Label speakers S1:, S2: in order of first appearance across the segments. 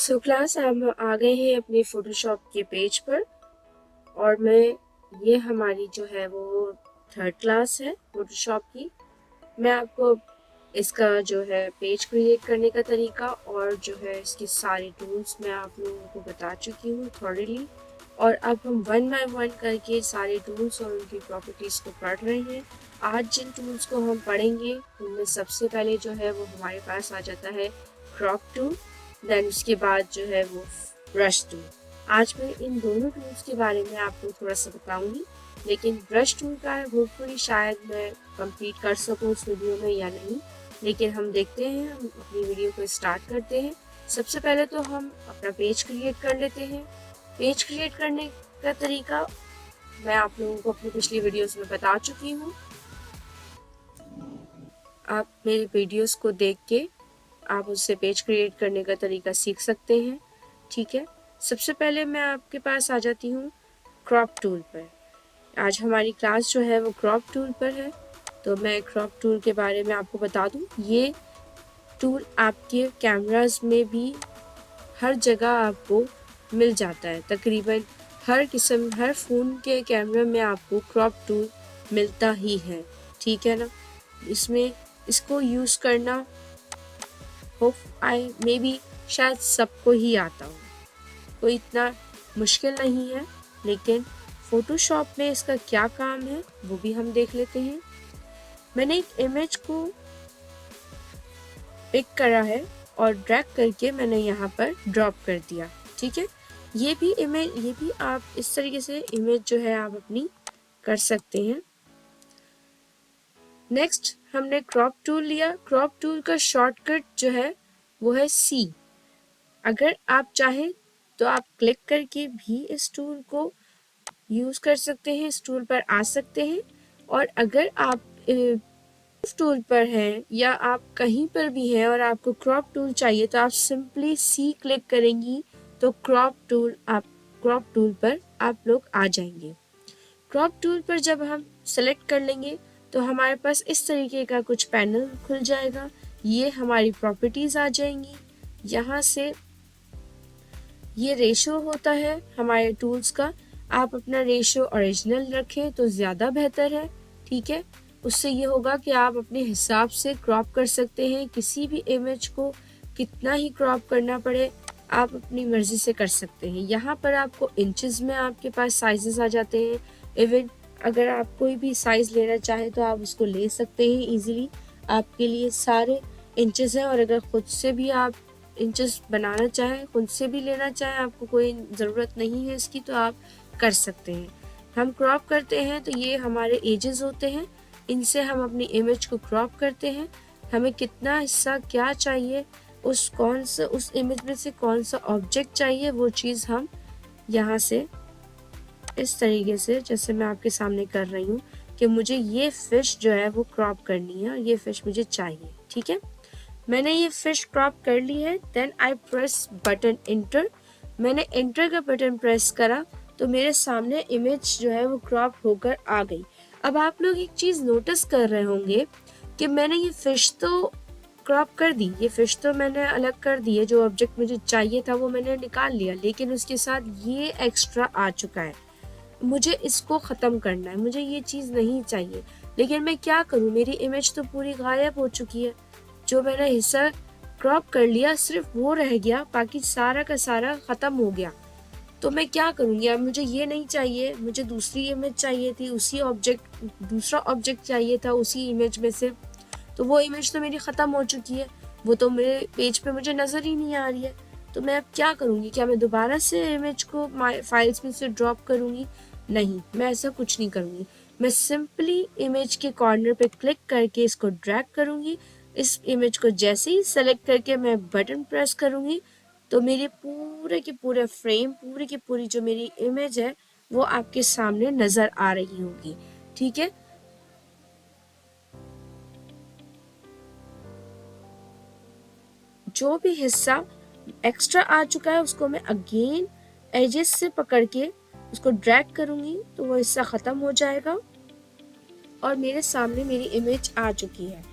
S1: So class हम आ गए हैं अपने फोटोशॉप के पेज पर और ये हमारी जो है वो थर्ड क्लास है फोटोशॉप की। मैं आपको इसका जो है पेज क्रिएट करने का तरीका और जो है इसके सारे टूल्स मैं आप लोगों को बता चुकी हूँ थॉरली। और अब हम वन बाय वन करके सारे टूल्स और उनकी प्रॉपर्टीज़ को पढ़ रहे हैं। आज जिन टूल्स को हम पढ़ेंगे उनमें सबसे पहले जो है वो हमारे पास आ जाता है क्रॉप टूल, देन उसके बाद जो है वो ब्रश टूल। आज मैं इन दोनों टूल्स के बारे में आपको थोड़ा सा बताऊंगी, लेकिन ब्रश टूल का होपफुली शायद मैं कंप्लीट कर सकूं इस वीडियो में या नहीं, लेकिन हम देखते हैं। हम अपनी वीडियो को स्टार्ट करते हैं। सबसे पहले तो हम अपना पेज क्रिएट कर लेते हैं। पेज क्रिएट करने का तरीका मैं आप लोगों को अपनी पिछली वीडियोस में बता चुकी हूँ। आप मेरी वीडियोस को देख के आप उससे पेज क्रिएट करने का तरीका सीख सकते हैं। ठीक है, सबसे पहले मैं आपके पास आ जाती हूँ क्रॉप टूल पर। आज हमारी क्लास जो है वो क्रॉप टूल पर है, तो मैं क्रॉप टूल के बारे में आपको बता दूँ। ये टूल आपके कैमरास में भी हर जगह आपको मिल जाता है। तकरीबन हर फ़ोन के कैमरा में आपको क्रॉप टूल मिलता ही है। ठीक है ना, इसको यूज़ करना मे बी शायद सबको ही आता हो, कोई इतना मुश्किल नहीं है। लेकिन फोटोशॉप में इसका क्या काम है वो भी हम देख लेते हैं। मैंने एक इमेज को पिक करा है और ड्रैग करके मैंने यहाँ पर ड्रॉप कर दिया। ठीक है, ये भी आप इस तरीके से इमेज जो है आप अपनी कर सकते हैं। नेक्स्ट हमने क्रॉप टूल लिया। क्रॉप टूल का शॉर्टकट जो है वो है C। अगर आप चाहें तो आप क्लिक करके भी इस टूल को यूज़ कर सकते हैं, इस टूल पर आ सकते हैं। और अगर आप टूल पर हैं या आप कहीं पर भी हैं और आपको क्रॉप टूल चाहिए तो आप सिंपली C क्लिक करेंगी तो क्रॉप टूल पर आप लोग आ जाएंगे। क्रॉप टूल पर जब हम सेलेक्ट कर लेंगे तो हमारे पास इस तरीके का कुछ पैनल खुल जाएगा। ये हमारी प्रॉपर्टीज आ जाएंगी। यहाँ से ये रेशो होता है हमारे टूल्स का। आप अपना रेशो ओरिजिनल रखें तो ज़्यादा बेहतर है। ठीक है, उससे ये होगा कि आप अपने हिसाब से क्रॉप कर सकते हैं। किसी भी इमेज को कितना ही क्रॉप करना पड़े आप अपनी मर्जी से कर सकते हैं। यहाँ पर आपको इंचेस में आपके पास साइजेस आ जाते हैं। इवन अगर आप कोई भी साइज लेना चाहें तो आप उसको ले सकते हैं इजीली। आपके लिए सारे इंचेस हैं और अगर खुद से भी आप इंचेस बनाना चाहें, खुद से भी लेना चाहें, आपको कोई ज़रूरत नहीं है इसकी, तो आप कर सकते हैं। हम क्रॉप करते हैं तो ये हमारे एजेस होते हैं, इनसे हम अपनी इमेज को क्रॉप करते हैं। हमें कितना हिस्सा क्या चाहिए, उस इमेज में से कौन सा ऑब्जेक्ट चाहिए, वो चीज़ हम यहाँ से इस तरीके से, जैसे मैं आपके सामने कर रही हूँ कि मुझे ये फिश जो है वो क्रॉप करनी है और ये फिश मुझे चाहिए। ठीक है, मैंने ये फिश क्रॉप कर ली है। Then I press button enter. मैंने एंटर का बटन प्रेस करा तो मेरे सामने इमेज जो है वो क्रॉप होकर आ गई। अब आप लोग एक चीज़ नोटिस कर रहे होंगे कि मैंने ये फिश तो क्रॉप कर दी, ये फिश तो मैंने अलग कर दी है, जो ऑब्जेक्ट मुझे चाहिए था वो मैंने निकाल लिया, लेकिन उसके साथ ये एक्स्ट्रा आ चुका है। मुझे इसको ख़त्म करना है, मुझे ये चीज़ नहीं चाहिए। लेकिन मैं क्या करूँ, मेरी इमेज तो पूरी गायब हो चुकी है। जो मैंने हिस्सा क्रॉप कर लिया सिर्फ वो रह गया, बाकी सारा का सारा ख़त्म हो गया। तो मैं क्या करूँगी, अब मुझे ये नहीं चाहिए, मुझे दूसरी इमेज चाहिए थी, दूसरा ऑब्जेक्ट चाहिए था उसी इमेज में से। तो वो इमेज तो मेरी ख़त्म हो चुकी है, वो तो मेरे पेज पे मुझे नज़र ही नहीं आ रही है। तो मैं अब क्या करूँगी, क्या मैं दोबारा से इमेज को फाइल्स में से ड्रॉप करूँगी? नहीं, मैं ऐसा कुछ नहीं करूँगी। मैं सिंपली इमेज के कॉर्नर पे क्लिक करके इसको ड्रैग करूँगी। इस इमेज को जैसे ही सेलेक्ट करके मैं बटन प्रेस करूँगी तो मेरे पूरे के पूरे फ्रेम, पूरी की पूरी जो मेरी इमेज है वो आपके सामने नज़र आ रही होगी। ठीक है, जो भी हिस्सा एक्स्ट्रा आ चुका है उसको मैं अगेन एजेस से पकड़ के उसको ड्रैग करूँगी तो वो हिस्सा ख़त्म हो जाएगा और मेरे सामने मेरी इमेज आ चुकी है।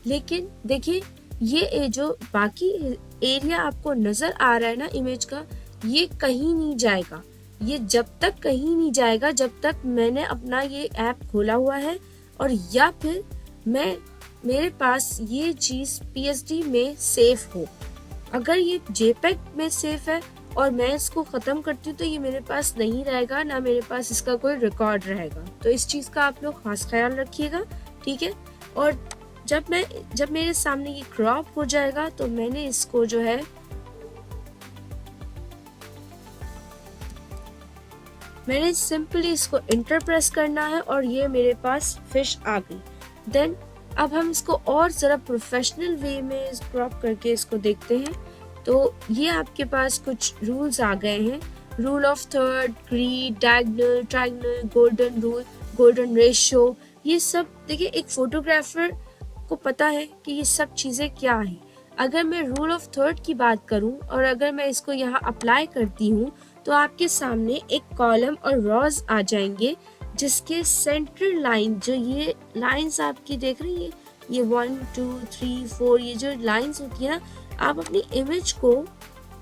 S1: लेकिन देखिए, ये जो बाकी एरिया आपको नजर आ रहा है ना इमेज का, ये कहीं नहीं जाएगा। ये जब तक कहीं नहीं जाएगा जब तक मैंने अपना ये ऐप खोला हुआ है, और या फिर मेरे पास ये चीज PSD में सेफ हो। अगर ये JPEG में सेफ है और मैं इसको खत्म करती हूँ तो ये मेरे पास नहीं रहेगा, ना मेरे पास इसका कोई रिकॉर्ड रहेगा। तो इस चीज का आप लोग खास ख्याल रखिएगा, ठीक है। और जब मेरे सामने ये क्रॉप हो जाएगा तो मैंने इसको जो है मैंने सिंपली इसको इंटर प्रेस करना है और ये मेरे पास फिश आ गई। देन अब हम इसको और जरा प्रोफेशनल वे में क्रॉप करके इसको देखते हैं। तो ये आपके पास कुछ रूल्स आ गए हैं, rule of third, grid, diagonal, triangle, golden rule, golden ratio. ये सब देखिए, एक फोटोग्राफर को पता है कि ये सब चीजें क्या है। अगर मैं रूल ऑफ थर्ड की बात करूं और अगर मैं इसको यहाँ अप्लाई करती हूँ तो आपके सामने एक कॉलम और रॉज आ जाएंगे, जिसके सेंटर लाइन, जो ये लाइंस आपकी देख रही है, ये 1 2 3 4, ये जो लाइंस होती है ना, आप अपनी इमेज को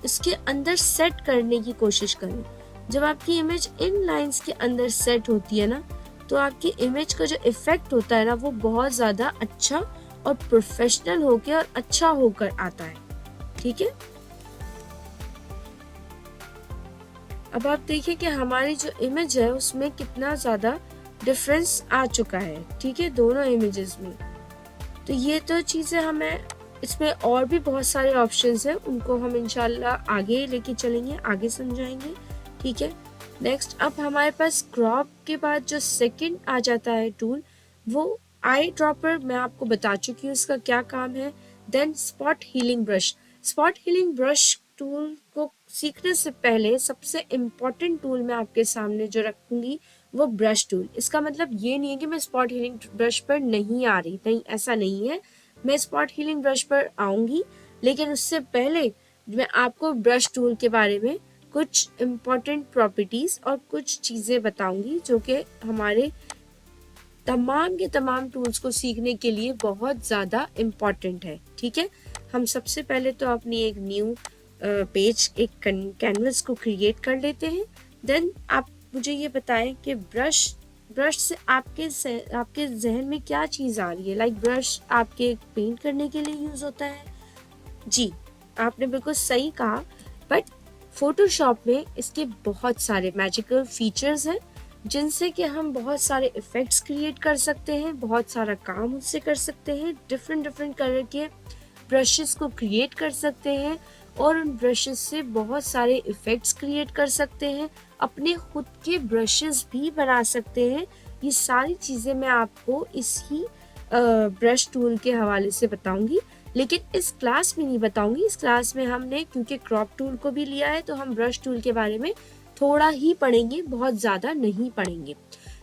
S1: इसके अंदर सेट करने की कोशिश करें। जब आपकी इमेज इन लाइंस के अंदर सेट होती है ना, तो आपकी इमेज का जो इफेक्ट होता है ना, वो बहुत ज्यादा अच्छा और प्रोफेशनल होकर और अच्छा होकर आता है, ठीक है। अब आप देखिए कि हमारी जो इमेज है उसमें कितना ज्यादा डिफरेंस आ चुका है, ठीक है, दोनों इमेजेस में। तो ये तो चीजें हमें, इसमें और भी बहुत सारे ऑप्शंस हैं, उनको हम इंशाल्लाह आगे लेके चलेंगे, आगे समझाएंगे, ठीक है। नेक्स्ट, अब हमारे पास क्रॉप के बाद जो सेकंड आ जाता है टूल, वो आई ड्रॉपर। मैं आपको बता चुकी हूँ इसका क्या काम है। Then spot healing brush. Spot healing brush tool को सीखने से पहले सबसे इम्पोर्टेंट टूल मैं आपके सामने जो रखूंगी वो ब्रश टूल। इसका मतलब ये नहीं है कि मैं स्पॉट हीलिंग ब्रश पर नहीं आ रही, नहीं, ऐसा नहीं है। मैं स्पॉट हीलिंग ब्रश पर आऊंगी, लेकिन उससे पहले मैं आपको ब्रश टूल के बारे में कुछ इम्पोर्टेंट प्रॉपर्टीज और कुछ चीजें बताऊंगी जो कि हमारे तमाम के तमाम टूल्स को सीखने के लिए बहुत ज्यादा इम्पोर्टेंट है, ठीक है। हम सबसे पहले तो अपनी एक न्यू पेज, एक कैनवस को क्रिएट कर लेते हैं। देन आप मुझे ये बताएं कि ब्रश से आपके जहन में क्या चीज आ रही है। लाइक ब्रश आपके पेंट करने के लिए यूज होता है? जी, आपने बिल्कुल सही कहा। बट फोटोशॉप में इसके बहुत सारे मैजिकल फीचर्स हैं जिनसे कि हम बहुत सारे इफेक्ट्स क्रिएट कर सकते हैं, बहुत सारा काम उससे कर सकते हैं, डिफरेंट डिफरेंट कलर के ब्रशेस को क्रिएट कर सकते हैं और उन ब्रशेस से बहुत सारे इफेक्ट्स क्रिएट कर सकते हैं, अपने खुद के ब्रशेस भी बना सकते हैं। ये सारी चीज़ें मैं आपको इसी ब्रश टूल के हवाले से बताऊंगी, लेकिन इस क्लास में नहीं बताऊंगी। इस क्लास में हमने क्योंकि क्रॉप टूल को भी लिया है तो हम ब्रश टूल के बारे में थोड़ा ही पढ़ेंगे, बहुत ज़्यादा नहीं पढ़ेंगे।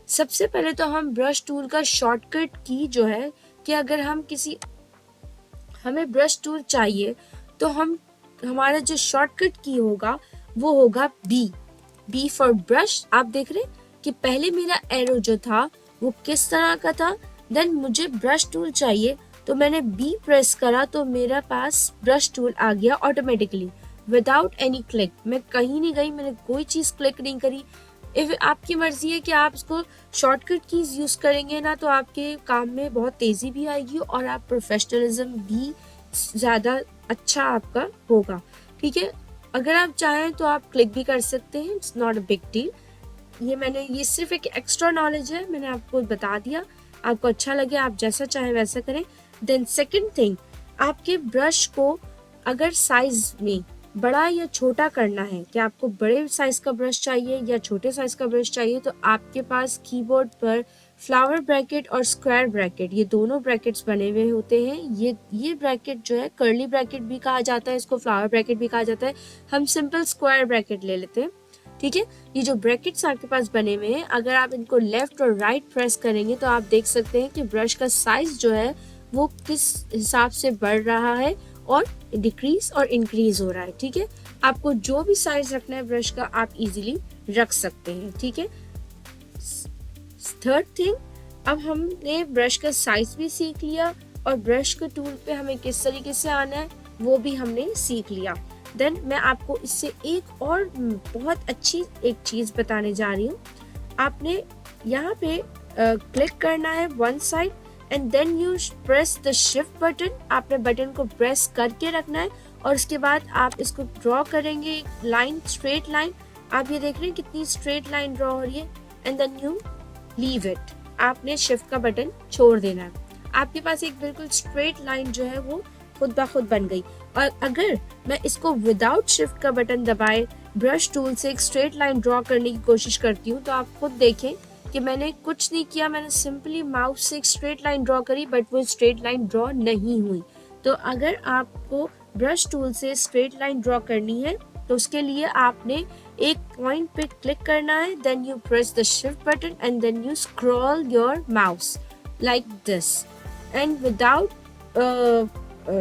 S1: सबसे पहले तो हम ब्रश टूल का शॉर्टकट की जो है कि अगर हमें ब्रश टूल चाहिए तो हमारा जो शॉर्टकट की होगा वो होगा बी फॉर ब्रश। आप देख रहे कि पहले मेरा एरो जो था वो किस तरह का था। देन मुझे ब्रश टूल चाहिए तो मैंने बी प्रेस करा तो मेरे पास ब्रश टूल आ गया ऑटोमेटिकली विदाउट एनी क्लिक। मैं कहीं नहीं गई, मैंने कोई चीज क्लिक नहीं करी। इफ आपकी मर्जी है कि आप इसको शॉर्टकट कीज यूज करेंगे ना तो आपके काम में बहुत तेजी भी आएगी और आप प्रोफेशनलिज्म भी ज्यादा अच्छा आपका होगा, ठीक है। अगर आप चाहें तो आप क्लिक भी कर सकते हैं, it's not a big deal. ये सिर्फ एक एक्स्ट्रा नॉलेज है, मैंने आपको बता दिया। आपको अच्छा लगे आप जैसा चाहें वैसा करें। देन सेकंड थिंग, आपके ब्रश को अगर साइज में बड़ा या छोटा करना है कि आपको बड़े साइज का ब्रश चाहिए या छोटे साइज का ब्रश चाहिए, तो आपके पास कीबोर्ड पर फ्लावर ब्रैकेट और स्क्वायर ब्रैकेट, ये दोनों ब्रैकेट्स बने हुए होते हैं। ये ब्रैकेट जो है कर्ली ब्रैकेट भी कहा जाता है, इसको फ्लावर ब्रैकेट भी कहा जाता है। हम सिंपल स्क्वायर ब्रैकेट ले लेते हैं, ठीक है। ये जो ब्रैकेट्स आपके पास बने हुए हैं, अगर आप इनको लेफ्ट और राइट प्रेस करेंगे तो आप देख सकते हैं कि ब्रश का साइज जो है वो किस हिसाब से बढ़ रहा है और डिक्रीज और इंक्रीज हो रहा है, ठीक है। आपको जो भी साइज रखना है ब्रश का आप इजीली रख सकते हैं, ठीक है। थर्ड थिंग, अब हमने ब्रश का साइज भी सीख लिया और ब्रश के टूल पे हमें किस तरीके से आना है वो भी हमने सीख लिया। देन मैं आपको इससे एक और बहुत अच्छी एक चीज़ बताने जा रही हूँ। आपने यहाँ पे क्लिक करना है one side and then you press the shift button. आपने बटन को प्रेस करके रखना है और उसके बाद आप इसको ड्रॉ करेंगे एक लाइन, स्ट्रेट लाइन। आप ये देख रहे हैं कितनी स्ट्रेट लाइन ड्रॉ हो रही है and then you leave it. आपने शिफ्ट का बटन छोड़ देना है, आपके पास एक बिल्कुल स्ट्रेट लाइन जो है वो खुद ब खुद बन गई। और अगर मैं इसको विदाउट शिफ्ट का बटन दबाए ब्रश टूल से एक स्ट्रेट लाइन ड्रॉ करने की कोशिश करती हूँ तो आप खुद देखें कि मैंने कुछ नहीं किया, मैंने सिंपली माउस से एक स्ट्रेट लाइन ड्रॉ करी बट वो स्ट्रेट लाइन ड्रॉ नहीं हुई। तो अगर आपको ब्रश टूल से स्ट्रेट लाइन ड्रॉ करनी है तो उसके लिए आपने एक पॉइंट पे क्लिक करना है, then you press the shift button and then you scroll your mouse like this and without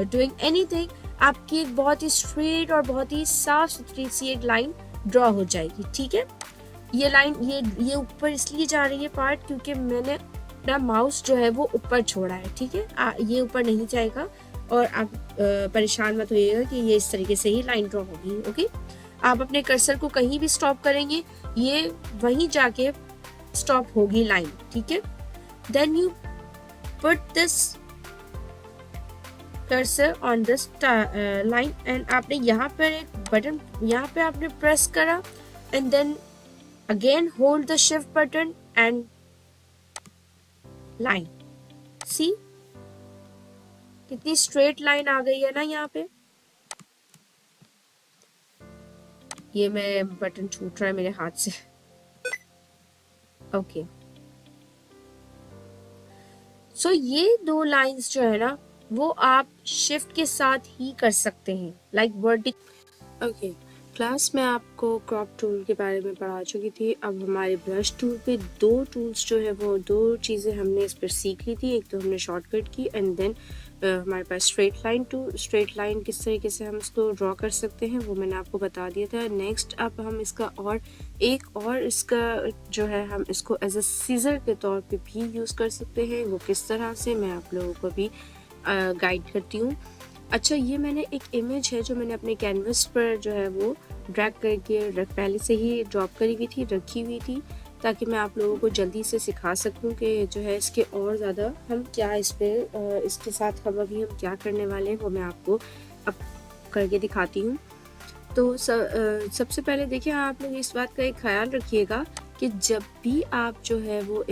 S1: doing anything आपकी एक बहुत ही स्ट्रेट और बहुत ही साफ सुथरी सी एक लाइन ड्रॉ हो जाएगी। ठीक है, ये लाइन ये ऊपर इसलिए जा रही है पार्ट क्योंकि मैंने अपना माउस जो है वो ऊपर छोड़ा है। ठीक है, ये ऊपर नहीं जाएगा और आप परेशान मत होइएगा कि ये इस तरीके से ही लाइन ड्रॉ होगी। ओके, आप अपने कर्सर को कहीं भी स्टॉप करेंगे ये वहीं जाके स्टॉप होगी लाइन। ठीक है, then you put this cursor on this line and आपने यहाँ पर एक बटन यहाँ पे आपने प्रेस करा and then again hold the shift button and line. See कितनी स्ट्रेट लाइन आ गई है ना यहाँ पे। ये मैं बटन छूट रहा है मेरे हाथ से। ओके, सो ये दो लाइंस जो है ना वो आप शिफ्ट के साथ ही कर सकते हैं, लाइक वर्टिकल। ओके क्लास में आपको क्रॉप टूल के बारे में पढ़ा चुकी थी। अब हमारे ब्रश टूल पे दो टूल्स जो है वो दो चीज़ें हमने इस पर सीख ली थी। एक तो हमने शॉर्टकट की एंड देन हमारे पास स्ट्रेट लाइन किस तरीके से हम इसको ड्रॉ कर सकते हैं वो मैंने आपको बता दिया था। नेक्स्ट अब हम इसका और इसका जो है हम इसको एज अ सीजर के तौर पे भी यूज़ कर सकते हैं। वो किस तरह से मैं आप लोगों को भी गाइड करती हूँ। अच्छा, ये मैंने एक इमेज है जो मैंने अपने कैनवस पर जो है वो ड्रैग करके पहले से ही ड्रॉप करी हुई थी, रखी हुई थी, ताकि मैं आप लोगों को जल्दी से सिखा सकूं कि जो है इसके और ज़्यादा हम क्या इसके साथ हम क्या करने वाले हैं वो मैं आपको अब करके दिखाती हूँ। तो सबसे पहले देखिए, आप लोग इस बात का एक ख्याल रखिएगा कि जब भी आप जो है वो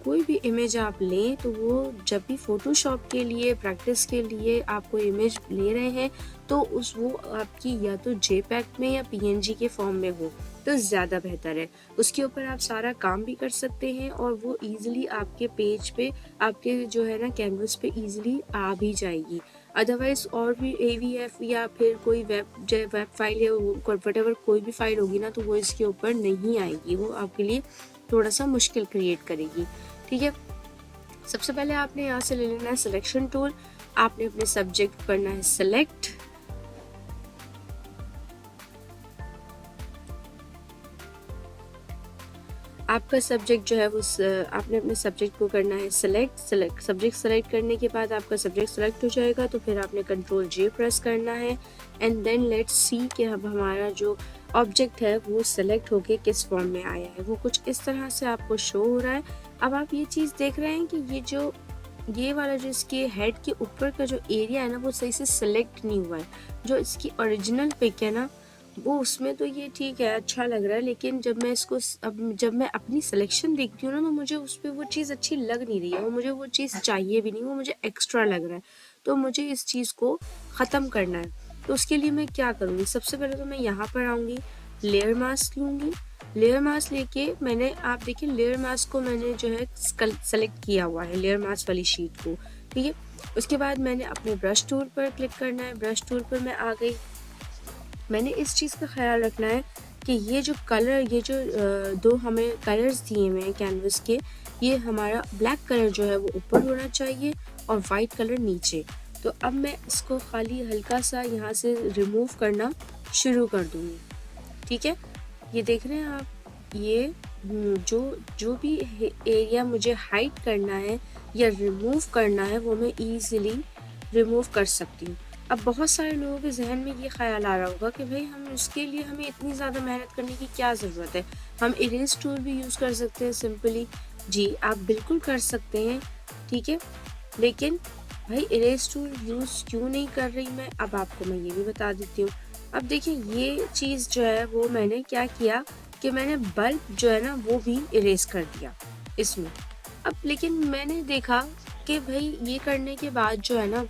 S1: कोई भी इमेज आप लें तो वो जब भी फोटोशॉप के लिए प्रैक्टिस के लिए आप कोई इमेज ले रहे हैं तो वो आपकी या तो JPEG में या PNG के फॉर्म में हो तो ज़्यादा बेहतर है। उसके ऊपर आप सारा काम भी कर सकते हैं और वो ईजिली आपके पेज पे आपके जो है ना कैनवस पे ईजिली आ भी जाएगी। अदरवाइज और भी AVF या फिर कोई वेब फाइल या व्हाटएवर कोई भी फाइल होगी ना तो वो इसके ऊपर नहीं आएगी, वो आपके लिए थोड़ा सा मुश्किल क्रिएट करेगी। ठीक है, सबसे पहले आपने यहाँ से ले लेना है सिलेक्शन टूल। आपने अपने सब्जेक्ट करना है सेलेक्ट। आपका सब्जेक्ट जो है वो आपने अपने सब्जेक्ट को करना है सेलेक्ट। सब्जेक्ट सेलेक्ट करने के बाद आपका सब्जेक्ट सेलेक्ट हो जाएगा तो फिर आपने कंट्रोल J प्रेस करना है एंड देन लेट्स सी कि अब हमारा जो ऑब्जेक्ट है वो सेलेक्ट होके किस फॉर्म में आया है। वो कुछ इस तरह से आपको शो हो रहा है। अब आप ये चीज़ देख रहे हैं कि ये वाला जो इसके हेड के ऊपर का जो एरिया है ना वो सही से सेलेक्ट नहीं हुआ है। जो इसकी ओरिजिनल पिक है ना वो उसमें तो ये ठीक है, अच्छा लग रहा है, लेकिन जब मैं अपनी सिलेक्शन देखती हूँ ना तो मुझे उस पर वो चीज़ अच्छी लग नहीं रही है, वो मुझे वो चीज़ चाहिए भी नहीं, वो मुझे एक्स्ट्रा लग रहा है। तो मुझे इस चीज़ को ख़त्म करना है। तो उसके लिए मैं क्या करूँगी, सबसे पहले तो मैं यहाँ पर आऊँगी, लेयर मास्क लूँगी। लेयर मास्क लेके आप देखिए लेयर मास्क को मैंने जो है सेलेक्ट किया हुआ है, लेयर मास्क वाली शीट को। ठीक है, उसके बाद मैंने अपने ब्रश टूल पर क्लिक करना है। ब्रश टूल पर मैं आ गई। मैंने इस चीज़ का ख्याल रखना है कि ये जो दो हमें कलर्स दिए हुए हैं कैनवस के, ये हमारा ब्लैक कलर जो है वो ऊपर होना चाहिए और वाइट कलर नीचे। तो अब मैं इसको खाली हल्का सा यहाँ से रिमूव करना शुरू कर दूँगी। ठीक है, ये देख रहे हैं आप, ये जो भी एरिया मुझे हाइड करना है या रिमूव करना है वो मैं ईजिली रिमूव कर सकती हूँ। अब बहुत सारे लोगों के जहन में ये ख्याल आ रहा होगा कि भाई हम उसके लिए हमें इतनी ज़्यादा मेहनत करने की क्या ज़रूरत है, हम इरेज टूल भी यूज़ कर सकते हैं सिंपली। जी आप बिल्कुल कर सकते हैं, ठीक है। लेकिन भाई इरेज टूल यूज़ क्यों नहीं कर रही मैं, अब आपको मैं ये भी बता देती हूँ। अब देखिए ये चीज़ जो है वो मैंने क्या किया कि मैंने बल्ब जो है ना वो भी इरेज कर दिया इसमें। अब लेकिन मैंने देखा कि भाई ये करने के बाद जो है ना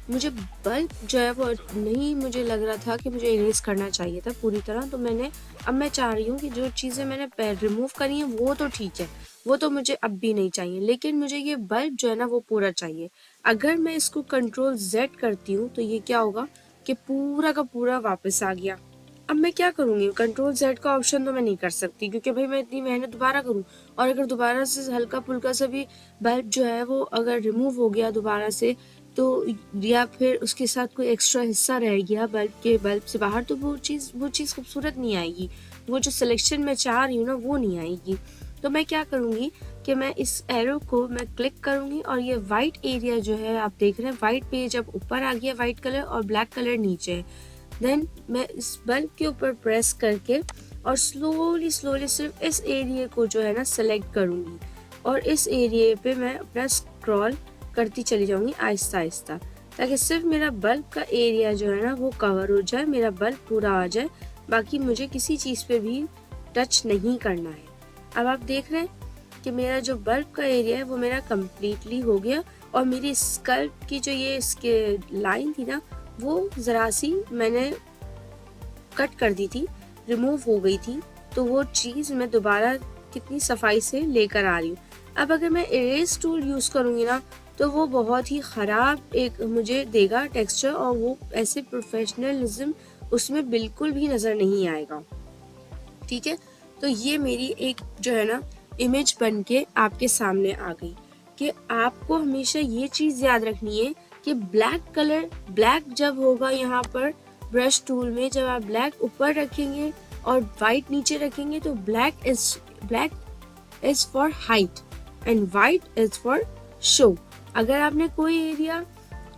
S1: मुझे बल्ब जो है वो नहीं, मुझे लग रहा था कि मुझे इरेज करना चाहिए था पूरी तरह। तो अब मैं चाह रही हूँ कि जो चीज़ें मैंने रिमूव करी हैं वो तो ठीक है, वो तो मुझे अब भी नहीं चाहिए, लेकिन मुझे ये बल्ब जो है ना वो पूरा चाहिए। अगर मैं इसको कंट्रोल Z करती हूँ तो ये क्या होगा कि पूरा का पूरा वापस आ गया। अब मैं क्या करूँगी, कंट्रोल Z का ऑप्शन तो मैं नहीं कर सकती क्योंकि भाई मैं इतनी मेहनत दोबारा करूँ, और अगर दोबारा से हल्का फुल्का सा भी बल्ब जो है वो अगर रिमूव हो गया दोबारा से, तो या फिर उसके साथ कोई एक्स्ट्रा हिस्सा रह गया बल्ब से बाहर, तो वो चीज़ खूबसूरत नहीं आएगी, वो जो सिलेक्शन मैं चाह रही हूँ ना वो नहीं आएगी। तो मैं क्या करूँगी कि मैं इस एरो को मैं क्लिक करूँगी और ये वाइट एरिया जो है आप देख रहे हैं, वाइट पे जब ऊपर आ गया वाइट कलर और ब्लैक कलर नीचे है, देन मैं इस बल्ब के ऊपर प्रेस करके और स्लोली सिर्फ इस एरिया को जो है ना सेलेक्ट करूँगी, और इस एरिया पे मैं अपना स्क्रॉल करती चली जाऊंगी आहिस्ता आहिस्ता, ताकि सिर्फ मेरा बल्ब का एरिया जो है ना वो कवर हो जाए, मेरा बल्ब पूरा आ जाए, बाकी मुझे किसी चीज़ पे भी टच नहीं करना है। अब आप देख रहे हैं कि मेरा जो बल्ब का एरिया है वो मेरा कम्प्लीटली हो गया, और मेरी स्कल्प की जो ये इसके लाइन थी ना वो ज़रा सी मैंने कट कर दी थी, रिमूव हो गई थी, तो वो चीज़ मैं दोबारा कितनी सफाई से लेकर आ रही हूँ। अब अगर मैं इरेज टूल यूज़ करूँगी ना तो वो बहुत ही ख़राब एक मुझे देगा टेक्सचर, और वो ऐसे प्रोफेशनलिज्म उसमें बिल्कुल भी नज़र नहीं आएगा, ठीक है। तो ये मेरी एक जो है ना इमेज बन के आपके सामने आ गई कि आपको हमेशा ये चीज़ याद रखनी है कि ब्लैक जब होगा यहाँ पर ब्रश टूल में, जब आप ब्लैक ऊपर रखेंगे और वाइट नीचे रखेंगे तो black is for height and white is for show. अगर आपने कोई एरिया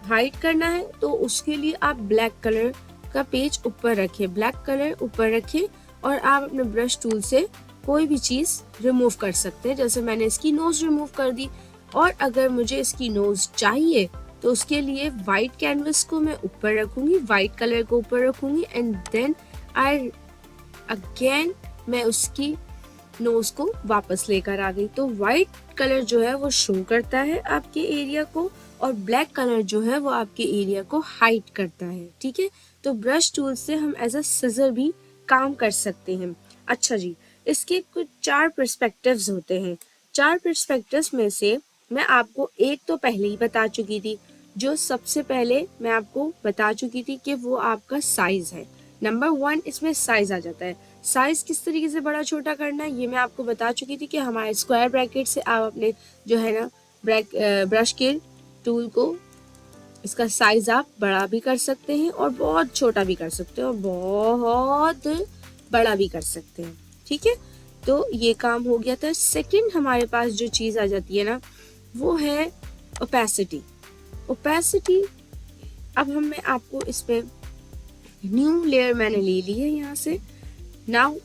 S1: हाइड करना है तो उसके लिए आप ब्लैक कलर का पेज ऊपर रखें, ब्लैक कलर ऊपर रखें, और आप अपने ब्रश टूल से कोई भी चीज़ रिमूव कर सकते हैं। जैसे मैंने इसकी नोज रिमूव कर दी, और अगर मुझे इसकी नोज चाहिए तो उसके लिए वाइट कैनवस को मैं ऊपर रखूंगी, वाइट कलर को ऊपर रखूंगी, एंड देन अगेन मैं उसकी नोज को वापस लेकर आ गई। तो वाइट कलर जो है वो शो करता है आपके एरिया को, और ब्लैक कलर जो है वो आपके एरिया को हाइड करता है, ठीक है। तो ब्रश टूल से हम एज अ सिजर भी काम कर सकते हैं। अच्छा जी, इसके कुछ 4 पर्सपेक्टिव्स होते हैं। 4 पर्सपेक्टिव्स में से मैं आपको एक तो पहले ही बता चुकी थी, जो सबसे पहले मैं आपको बता चुकी थी कि वो आपका साइज है। नंबर 1 इसमें साइज आ जाता है। साइज किस तरीके से बड़ा छोटा करना है ये मैं आपको बता चुकी थी कि हमारे स्क्वायर ब्रैकेट से आप अपने जो है ना ब्रश के टूल को, इसका साइज आप बड़ा भी कर सकते हैं और बहुत छोटा भी कर सकते हैं और बहुत बड़ा भी कर सकते हैं, ठीक है। तो ये काम हो गया था। सेकंड हमारे पास जो चीज़ आ जाती है ना वो है ओपेसिटी। ओपेसिटी अब मैं आपको इस पे न्यू लेयर मैंने ले ली है यहाँ से। नाउ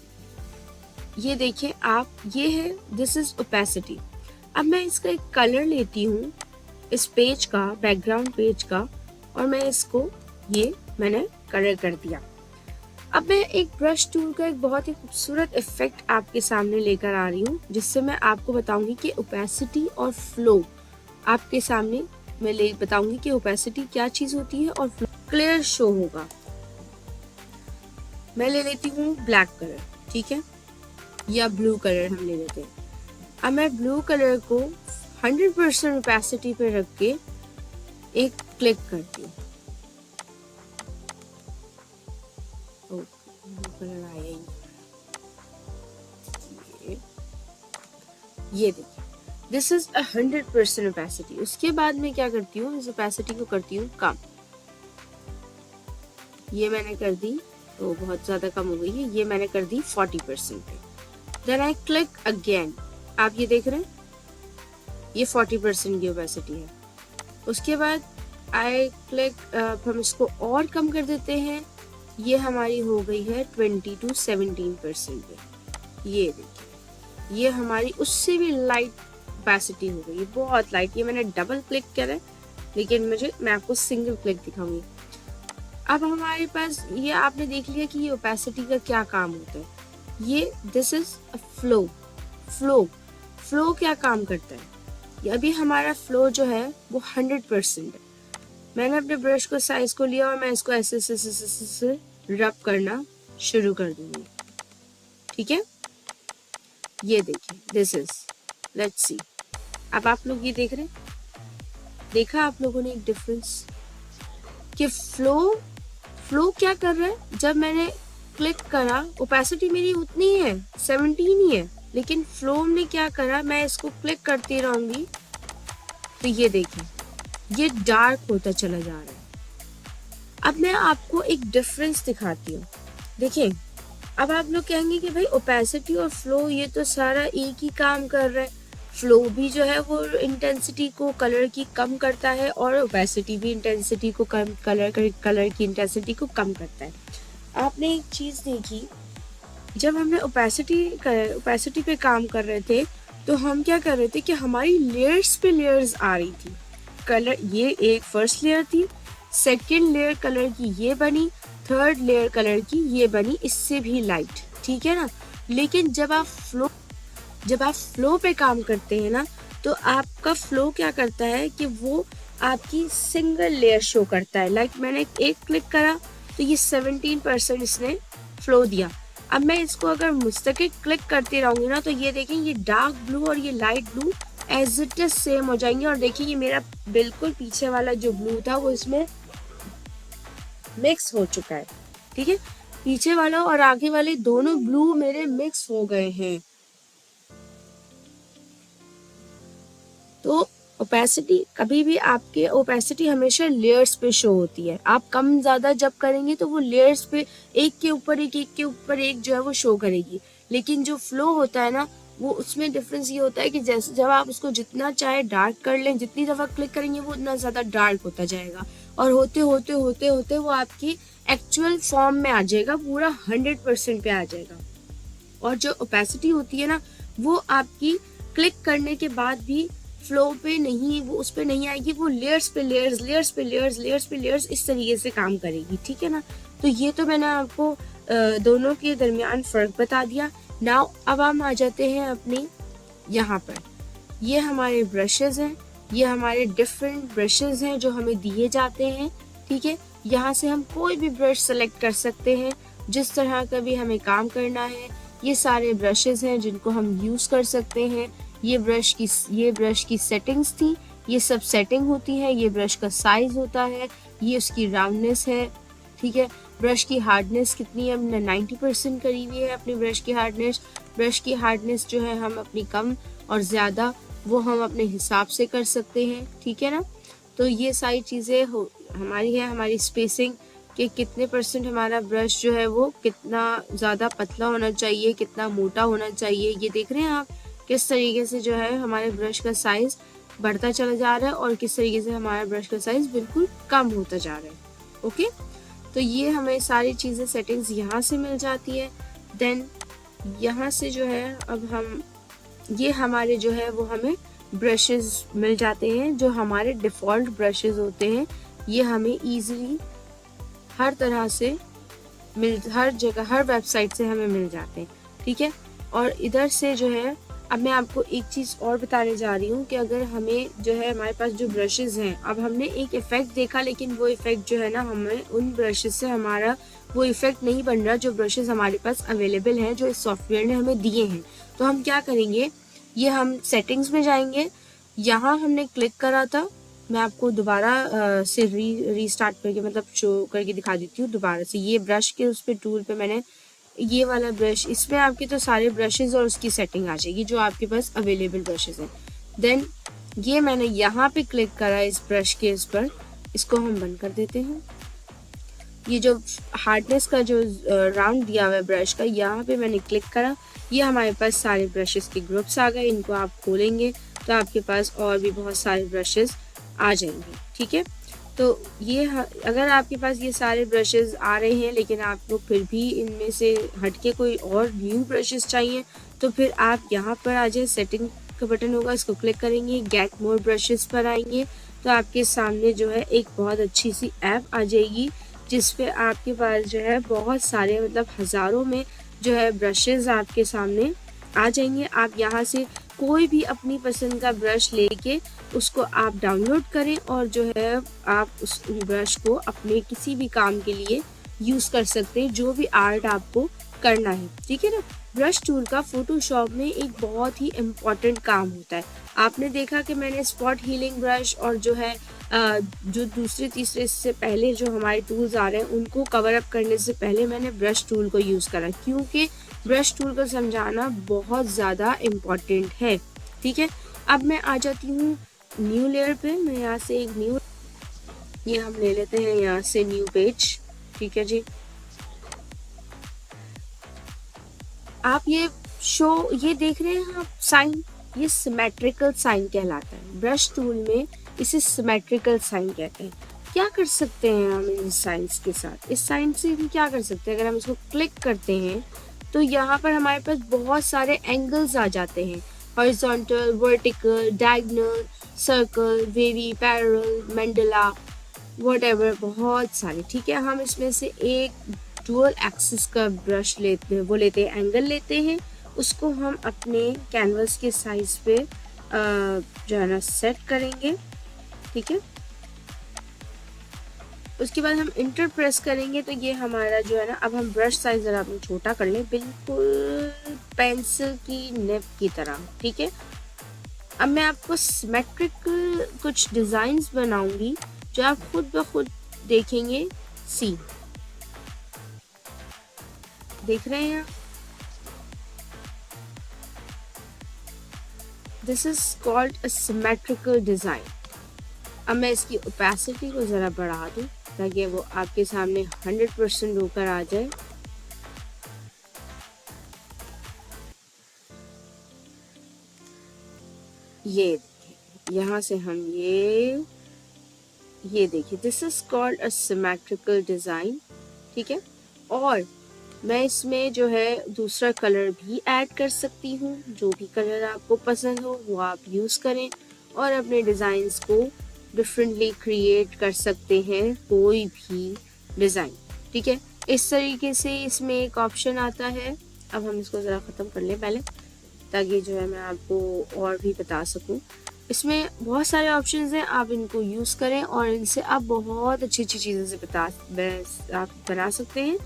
S1: ये देखिए आप, ये है दिस इज ओपेसिटी। अब मैं इसका एक कलर लेती हूँ इस पेज का, बैकग्राउंड पेज का, और मैं इसको ये मैंने कलर कर दिया। अब मैं एक ब्रश टूल का एक बहुत ही खूबसूरत इफेक्ट आपके सामने लेकर आ रही हूँ, जिससे मैं आपको बताऊंगी कि ओपेसिटी और फ्लो आपके सामने मैं बताऊंगी कि ओपेसिटी क्या चीज होती है और फ्लो क्लियर शो होगा। मैं ले लेती हूँ ब्लैक कलर, ठीक है, या ब्लू कलर हम ले लेते हैं। अब मैं ब्लू कलर को 100% ओपेसिटी पे रख के एक क्लिक करती हूँ। ब्लू कलर आया ही, ये देखिए दिस इज 100% ओपेसिटी। उसके बाद मैं क्या करती हूँ, इस ओपेसिटी को करती हूँ कम। ये मैंने कर दी तो बहुत ज्यादा कम हो गई है, ये मैंने कर दी 40% पे। Then I click again. आप ये देख रहे हैं ये 40% की ओपेसिटी है। उसके बाद आई क्लिक, हम इसको और कम कर देते हैं, ये हमारी हो गई है 20 to 17% पे। ये देखिए, ये हमारी उससे भी लाइट ओपेसिटी हो गई है, बहुत लाइट। ये मैंने डबल क्लिक करा है, लेकिन मैं आपको सिंगल क्लिक दिखाऊंगी। अब हमारे पास ये आपने देख लिया कि ये ओपेसिटी का क्या काम होता है। ये this is a flow. Flow क्या काम करता है? ये अभी हमारा फ्लो जो है वो 100% है। मैंने अपने ब्रश को साइज को लिया और मैं इसको ऐसे रब करना शुरू कर दूंगी, ठीक है। ये देखिए, दिस इज, लेट्स सी। अब आप लोग ये देख रहे हैं, देखा आप लोगों ने एक डिफरेंस कि फ्लो क्या कर रहा है। जब मैंने क्लिक करा, ओपेसिटी मेरी उतनी ही है, 17 ही है, लेकिन फ्लो ने क्या करा, मैं इसको क्लिक करती रहूंगी तो ये देखिए, ये डार्क होता चला जा रहा है। अब मैं आपको एक डिफरेंस दिखाती हूँ, देखिए। अब आप लोग कहेंगे कि भाई ओपेसिटी और फ्लो ये तो सारा एक ही काम कर रहा है। फ्लो भी जो है वो इंटेंसिटी को, कलर की कम करता है, और ओपेसिटी भी इंटेंसिटी को कम, कलर की इंटेंसिटी को कम करता है। आपने एक चीज देखी, जब हमने ओपेसिटी पे काम कर रहे थे तो हम क्या कर रहे थे कि हमारी लेयर्स पे लेयर्स आ रही थी। कलर, ये एक फर्स्ट लेयर थी, सेकेंड लेयर कलर की ये बनी, थर्ड लेयर कलर की ये बनी, इससे भी लाइट, ठीक है ना। लेकिन जब आप फ्लो पे काम करते हैं ना, तो आपका फ्लो क्या करता है कि वो आपकी सिंगल लेयर शो करता है। लाइक मैंने एक क्लिक करा तो ये 17% इसने फ्लो दिया। अब मैं इसको अगर मुस्तकिल क्लिक करती रहूंगी ना, तो ये देखें, ये डार्क ब्लू और ये light blue as it is same हो जाएंगे। और देखिए, ये मेरा बिल्कुल पीछे वाला जो ब्लू था वो इसमें मिक्स हो चुका है, ठीक है। पीछे वाला और आगे वाले दोनों ब्लू मेरे मिक्स हो गए हैं। तो ओपेसिटी कभी भी, आपके ओपेसिटी हमेशा लेयर्स पे शो होती है। आप कम ज्यादा जब करेंगे तो वो लेयर्स पे एक के ऊपर एक जो है वो शो करेगी। लेकिन जो फ्लो होता है ना, वो उसमें डिफरेंस ये होता है कि जैसे जब आप उसको जितना चाहे डार्क कर लें, जितनी दफा क्लिक करेंगे वो उतना ज्यादा डार्क होता जाएगा, और होते होते वो आपकी एक्चुअल फॉर्म में आ जाएगा, पूरा 100% पे आ जाएगा। और जो ओपेसिटी होती है ना, वो आपकी क्लिक करने के बाद भी फ्लो पे नहीं, वो उस पे नहीं आएगी, वो लेयर्स पे लेयर्स इस तरीके से काम करेगी, ठीक है ना। तो ये तो मैंने आपको दोनों के दरमियान फर्क बता दिया। नाउ अब हम आ जाते हैं अपने यहाँ पर। ये हमारे ब्रशेज हैं, ये हमारे डिफरेंट ब्रशेज हैं जो हमें दिए जाते हैं, ठीक है। यहाँ से हम कोई भी ब्रश सेलेक्ट कर सकते हैं जिस तरह का भी हमें काम करना है। ये सारे ब्रशेज हैं जिनको हम यूज कर सकते हैं। ये ब्रश की सेटिंग्स थी, ये सब सेटिंग होती है। ये ब्रश का साइज होता है, ये उसकी राउंडनेस है, ठीक है। ब्रश की हार्डनेस कितनी है, हमने 90% करी हुई है अपनी ब्रश की हार्डनेस। ब्रश की हार्डनेस जो है हम अपनी कम और ज्यादा वो हम अपने हिसाब से कर सकते हैं, ठीक है ना। तो ये सारी चीजें हमारी है। हमारी स्पेसिंग कि कितने % हमारा ब्रश जो है वो कितना ज्यादा पतला होना चाहिए, कितना मोटा होना चाहिए। ये देख रहे हैं आप किस तरीके से जो है हमारे ब्रश का साइज बढ़ता चला जा रहा है और किस तरीके से हमारा ब्रश का साइज बिल्कुल कम होता जा रहा है। ओके, तो ये हमें सारी चीजें सेटिंग्स यहाँ से मिल जाती है। देन यहाँ से जो है अब हम ये हमारे जो है वो हमें ब्रशेस मिल जाते हैं जो हमारे डिफ़ॉल्ट ब्रशेस होते हैं। ये हमें इजीली हर तरह से हर जगह, हर वेबसाइट से हमें मिल जाते हैं, ठीक है। और इधर से जो है अब मैं आपको एक चीज़ और बताने जा रही हूँ कि अगर हमें जो है हमारे पास जो ब्रशेस हैं, अब हमने एक इफ़ेक्ट देखा, लेकिन वो इफ़ेक्ट जो है ना, हमें उन ब्रशेस से हमारा वो इफ़ेक्ट नहीं बन रहा जो ब्रशेस हमारे पास अवेलेबल हैं, जो इस सॉफ्टवेयर ने हमें दिए हैं। तो हम क्या करेंगे, ये हम सेटिंग्स में जाएंगे, यहाँ हमने क्लिक करा था। मैं आपको दोबारा से रीस्टार्ट करके मतलब शो करके दिखा देती हूँ दोबारा से। ये ब्रश के उस पर टूल पे मैंने ये वाला ब्रश, इसमें आपके तो सारे ब्रशेस और उसकी सेटिंग आ जाएगी जो आपके पास अवेलेबल ब्रशेस हैं। देन ये मैंने यहाँ पे क्लिक करा इस ब्रश के इस पर, इसको हम बंद कर देते हैं। ये जो हार्डनेस का जो राउंड दिया हुआ है ब्रश का, यहाँ पे मैंने क्लिक करा, ये हमारे पास सारे ब्रशेस के ग्रुप्स आ गए। इनको आप खोलेंगे तो आपके पास और भी बहुत सारे ब्रशेस आ जाएंगे। ठीक है, तो ये अगर आपके पास ये सारे ब्रशेस आ रहे हैं लेकिन आपको फिर भी इनमें से हटके कोई और न्यू ब्रशेस चाहिए, तो फिर आप यहाँ पर आ जाए, सेटिंग का बटन होगा, इसको क्लिक करेंगे, गेट मोर ब्रशेस पर आएंगे, तो आपके सामने जो है एक बहुत अच्छी सी ऐप आ जाएगी जिस पे आपके पास जो है बहुत सारे मतलब हज़ारों में जो है ब्रशेस आपके सामने आ जाएंगे। आप यहाँ से कोई भी अपनी पसंद का ब्रश लेके उसको आप डाउनलोड करें और जो है आप उस ब्रश को अपने किसी भी काम के लिए यूज़ कर सकते हैं, जो भी आर्ट आपको करना है। ठीक है ना। ब्रश टूल का फोटोशॉप में एक बहुत ही इम्पॉर्टेंट काम होता है। आपने देखा कि मैंने स्पॉट हीलिंग ब्रश और जो है जो दूसरे तीसरे से पहले जो हमारे टूल्स आ रहे हैं उनको कवर अप करने से पहले मैंने ब्रश टूल को यूज़ करा, क्योंकि ब्रश टूल को समझाना बहुत ज़्यादा इम्पॉर्टेंट है। ठीक है, अब मैं आ जाती हूँ न्यू लेयर पे। मैं यहाँ से एक न्यू, ये हम ले लेते हैं यहाँ से न्यू पेज। ठीक है जी, आप ये देख रहे हैं आप साइन, ये सिमेट्रिकल साइन कहलाता है। ब्रश टूल में इसे सिमेट्रिकल साइन कहते हैं। क्या कर सकते हैं हम इस साइंस के साथ, इस साइन से हम क्या कर सकते हैं, अगर हम इसको क्लिक करते हैं तो यहाँ पर हमारे पास बहुत सारे एंगल्स आ जाते हैं, horizontal, vertical, diagonal, circle, wavy, parallel, Mandla, whatever, बहुत सारे। ठीक है, हम इसमें से एक डुअल एक्सिस का ब्रश लेते हैं, वो लेते हैं, एंगल लेते हैं, उसको हम अपने कैनवस के साइज पे जो है ना सेट करेंगे। ठीक है, उसके बाद हम इंटर प्रेस करेंगे तो ये हमारा जो है ना, अब हम ब्रश साइज जरा अपने छोटा कर लें, बिल्कुल पेंसिल की निब की तरह। ठीक है, अब मैं आपको सिमेट्रिकल कुछ डिजाइन्स बनाऊंगी जो आप खुद ब खुद देखेंगे। सी देख रहे हैं, this is called a symmetrical design. अब मैं इसकी ओपेसिटी को जरा बढ़ा दूं ताकि वो आपके सामने 100% होकर आ जाए। ये यहाँ से हम ये देखिए, this is called a symmetrical design. ठीक है, और मैं इसमें जो है दूसरा कलर भी ऐड कर सकती हूँ। जो भी कलर आपको पसंद हो वो आप यूज़ करें और अपने डिज़ाइंस को डिफरेंटली क्रिएट कर सकते हैं, कोई भी डिज़ाइन। ठीक है, इस तरीके से इसमें एक ऑप्शन आता है। अब हम इसको ज़रा ख़त्म कर लें पहले, ताकि जो है मैं आपको और भी बता सकूं। इसमें बहुत सारे ऑप्शंस हैं, आप इनको यूज़ करें और इनसे आप बहुत अच्छी अच्छी चीज़ों से आप बना सकते हैं।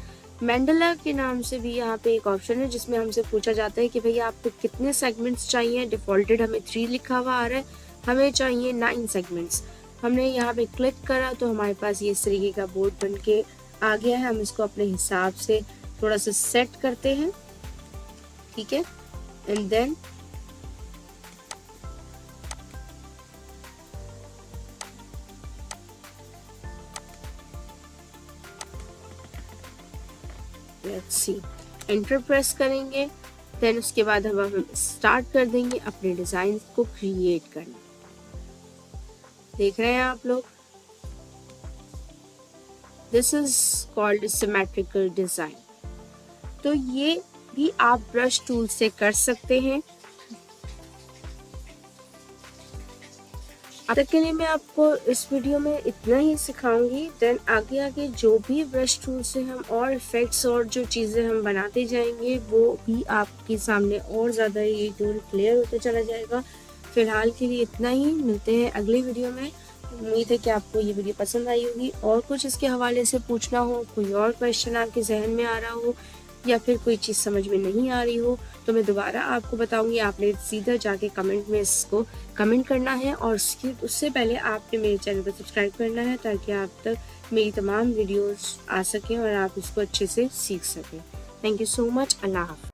S1: मंडला के नाम से भी यहाँ पे एक ऑप्शन है जिसमें हमसे पूछा जाता है कि भैया आपको कितने सेगमेंट्स चाहिए। डिफ़ॉल्टेड हमें 3 लिखा हुआ आ रहा है, हमें चाहिए 9 सेगमेंट्स। हमने यहाँ पे क्लिक करा तो हमारे पास ये इस तरीके का बोर्ड बन के आ गया है। हम इसको अपने हिसाब से थोड़ा सा सेट करते हैं। ठीक है, and then let's see, enter press करेंगे, देन उसके बाद हम स्टार्ट कर देंगे अपने डिजाइन को क्रिएट करना। देख रहे हैं आप लोग, this is called symmetrical design. तो ये भी आप ब्रश टूल से कर सकते हैं। अब तक के लिए मैं आपको इस वीडियो में इतना ही सिखाऊंगी। देन आगे आगे जो भी ब्रश टूल से हम और इफेक्ट्स और जो चीज़ें हम बनाते जाएंगे वो भी आपके सामने और ज़्यादा ये टूल क्लियर होते चला जाएगा। फिलहाल के लिए इतना ही, मिलते हैं अगली वीडियो में। उम्मीद है कि आपको ये वीडियो पसंद आई होगी। और कुछ इसके हवाले से पूछना हो, कोई और क्वेश्चन आपके जहन में आ रहा हो या फिर कोई चीज़ समझ में नहीं आ रही हो तो मैं दोबारा आपको बताऊंगी। आपने सीधा जाके कमेंट में इसको कमेंट करना है और उससे पहले आपने मेरे चैनल को सब्सक्राइब करना है ताकि आप तक मेरी तमाम वीडियोस आ सकें और आप इसको अच्छे से सीख सकें। Thank you so much. अल्लाह हाफ़िज़।